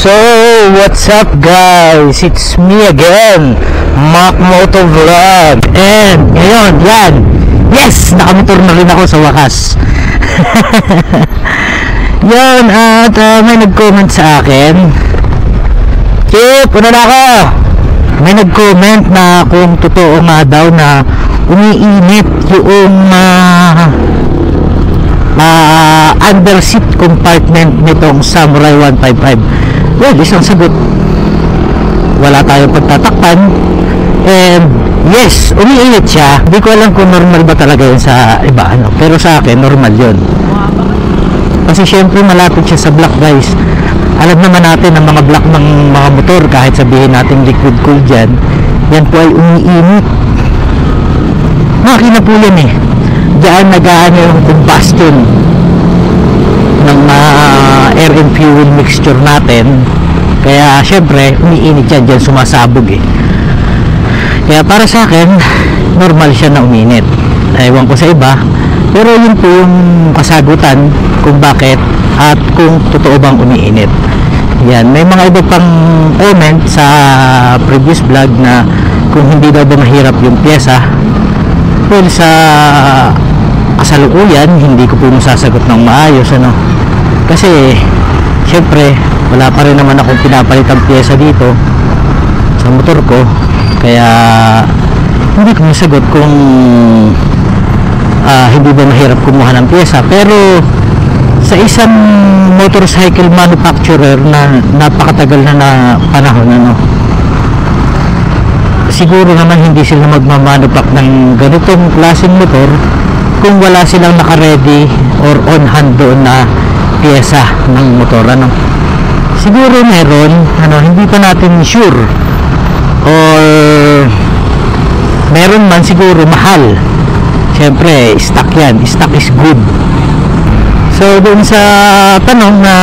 So, what's up guys? It's me again, Mac Moto Vlog. And ngayon, yan. Yes! Nakamotor na rin ako sa wakas. Yan, at may nag-comment sa akin. Chip, una na ako. May nag-comment na kung totoo nga daw na umiinit yung under seat compartment nitong Samurai 155. Well, isang sagot, wala tayong pagtatakpan. And yes, umiinit siya. Hindi ko alam kung normal ba talaga yun sa iba, ano? Pero sa akin, normal yun. Kasi syempre malapit siya sa block, guys. Alam naman natin ang mga block ng mga motor, kahit sabihin natin liquid cool dyan, yan po ay umiinit. Makina po yan eh. Diyan nag-aano yung combustion ng air and fuel mixture natin, kaya syempre umiinit yan, dyan sumasabog eh. Kaya para sa akin normal siya na uminit. Ewan ko sa iba, pero yun po yung kasagutan kung bakit at kung totoo bang umiinit. Yan, may mga iba pang comment sa previous vlog na kung hindi daw ba mahirap yung pyesa. Well, sa kasalukuyan hindi ko po masasagot ng maayos, ano, kasi syempre wala pa rin naman akong pinapalitang pyesa dito sa motor ko, kaya hindi ko masagot kung hindi ba mahirap kumuha ng pyesa. Pero sa isang motorcycle manufacturer na napakatagal na panahon, ano, siguro naman hindi sila magmamanufact ng ganitong klaseng motor kung wala silang naka-ready or on hand doon na pyesa ng motor, ano. Siguro meron, ano, hindi pa natin sure, or meron man siguro mahal. Siyempre stock yan, stock is good. So doon sa tanong na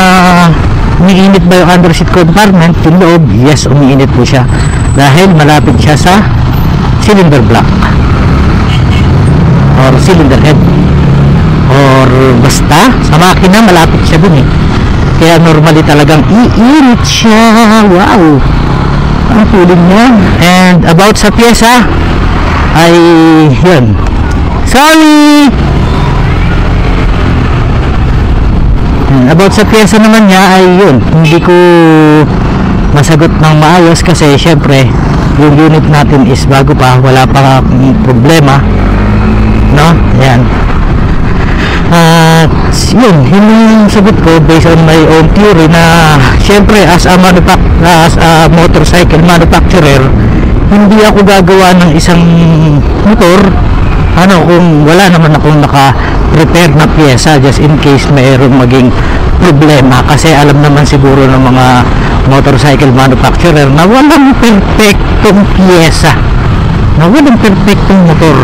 umiinit ba yung under seat compartment, yung loob, yes, umiinit po siya dahil malapit siya sa cylinder block or cylinder head, or basta sa makina malapit siya dun eh. Kaya normally talagang iinit siya. Wow, ang tulig niya. And about sa pyesa ay yun, sorry, about sa pyesa naman niya ay yun, hindi ko masagot ng maayos kasi syempre yung unit natin is bago pa, wala pa problema, no? Yan. Yun yung sagot ko based on my own theory na syempre as a motorcycle manufacturer, hindi ako gagawa ng isang motor, ano, kung wala naman akong naka-prepare na pyesa just in case mayroong maging problema. Kasi alam naman siguro ng mga motorcycle manufacturer na walang perfectong pyesa, na walang perfectong motor.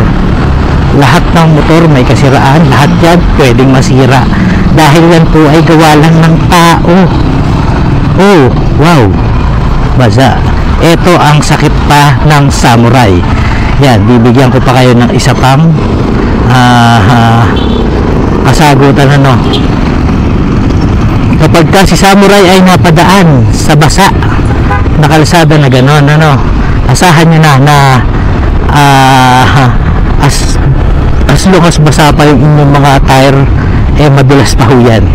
Lahat ng motor may kasiraan, lahat yan pwedeng masira dahil yan po ay gawa lang ng tao. Oh, wow, baza. Ito ang sakit pa ng Samurai. Yan, bibigyan ko pa kayo ng isa pang kasagutan, ano. Kapag ka si Samurai ay napadaan sa basa na kalsada na gano'n, ano, asahan nyo na as long as basa pa yung inyong mga tire, madulas pa ho yan.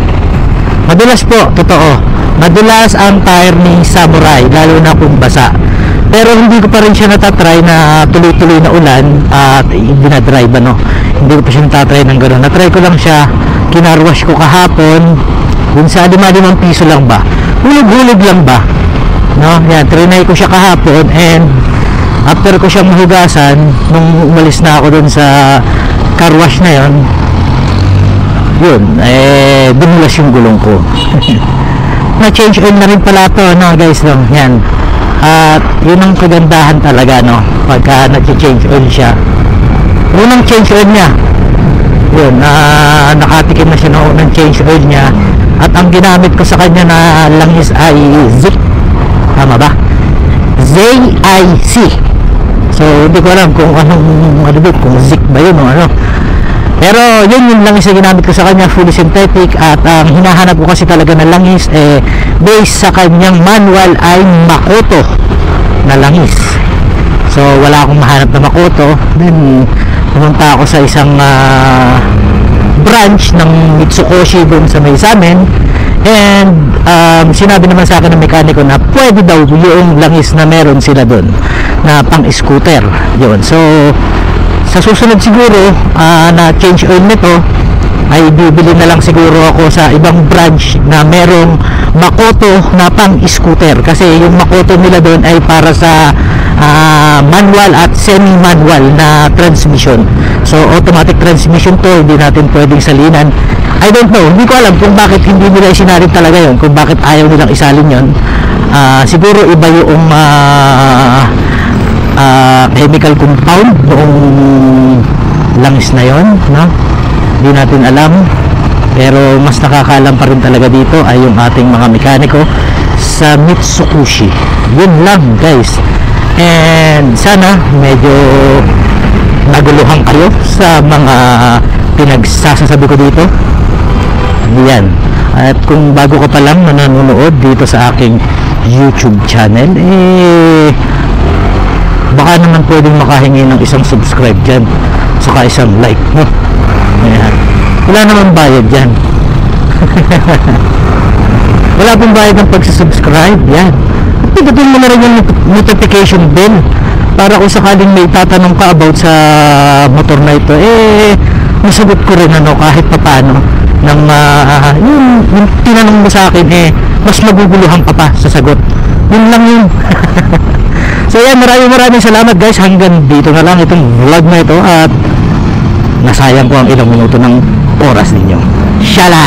Madulas po, totoo, madulas ang tire ni Samurai lalo na kung basa. Pero hindi ko pa rin siya natatry na tuloy-tuloy na ulan at dinadrive, ano. Hindi ko pa siya natatry ng gano'n. Natry ko lang siya, kinarwash ko kahapon dun sa 5 piso lang ba, hulog-hulog lang ba, no? Yan, trinay ko siya kahapon, and after ko siyang mahugasan nung umalis na ako dun sa car wash na yun, dumulas yung gulong ko. Na change oil na rin pala to, no guys, no? Yan, at yun ang kagandahan talaga, no, pagka nag-change oil siya. Unang change oil niya yun, nakatikim na siya ng unang change oil niya, at ang ginamit ko sa kanya na langis ay Zik tama ba? ZIC. So hindi ko alam kung ano ba, kung Zik ba yun o ano. Pero yun lang yung ginamit ko sa kanya, fully synthetic. At ang hinahanap ko kasi talaga na langis based sa kanyang manual ay Makoto na langis. So wala akong mahanap na Makoto. Then pumunta ako sa isang branch ng Mitsukoshi doon sa may amin. And sinabi naman sa akin ng mekaniko na pwede daw yung langis na meron sila doon na pang scooter yun. So sa susunod siguro na change oil nito ay bibili na lang siguro ako sa ibang branch na merong Makoto na pang scooter, kasi yung Makoto nila doon ay para sa manual at semi-manual na transmission. So automatic transmission to, hindi natin pwedeng salinan. I don't know, hindi ko alam kung bakit hindi nila isinarin talaga yun, kung bakit ayaw nilang isalin yun. Siguro iba yung chemical compound noong langis na yon, no? Hindi natin alam, pero mas nakakaalam pa rin talaga dito ay yung ating mga mekaniko sa Mitsukoshi. Yun lang guys, and sana medyo naguluhan kayo sa mga pinagsasasabi ko dito. Yan. At kung bago ka pa lang nanonood dito sa aking YouTube channel, baka naman pwedeng makahingi ng isang subscribe dyan, saka isang like, no? Ayan. Wala naman bayad dyan. Wala pong bayad ng pagsasubscribe. Yan. Pindutin mo na rin yung notification bell para kung sakaling may tatanong ka about sa motor na ito, masagot ko rin kahit papano ng yung tinanong mo sa akin, mas maguguluhan pa sa sagot. Yun lang yun. So yan, maraming salamat guys. Hanggang dito na lang itong vlog na ito, at nasayang ko ang ilang minuto ng oras ninyo. Shala!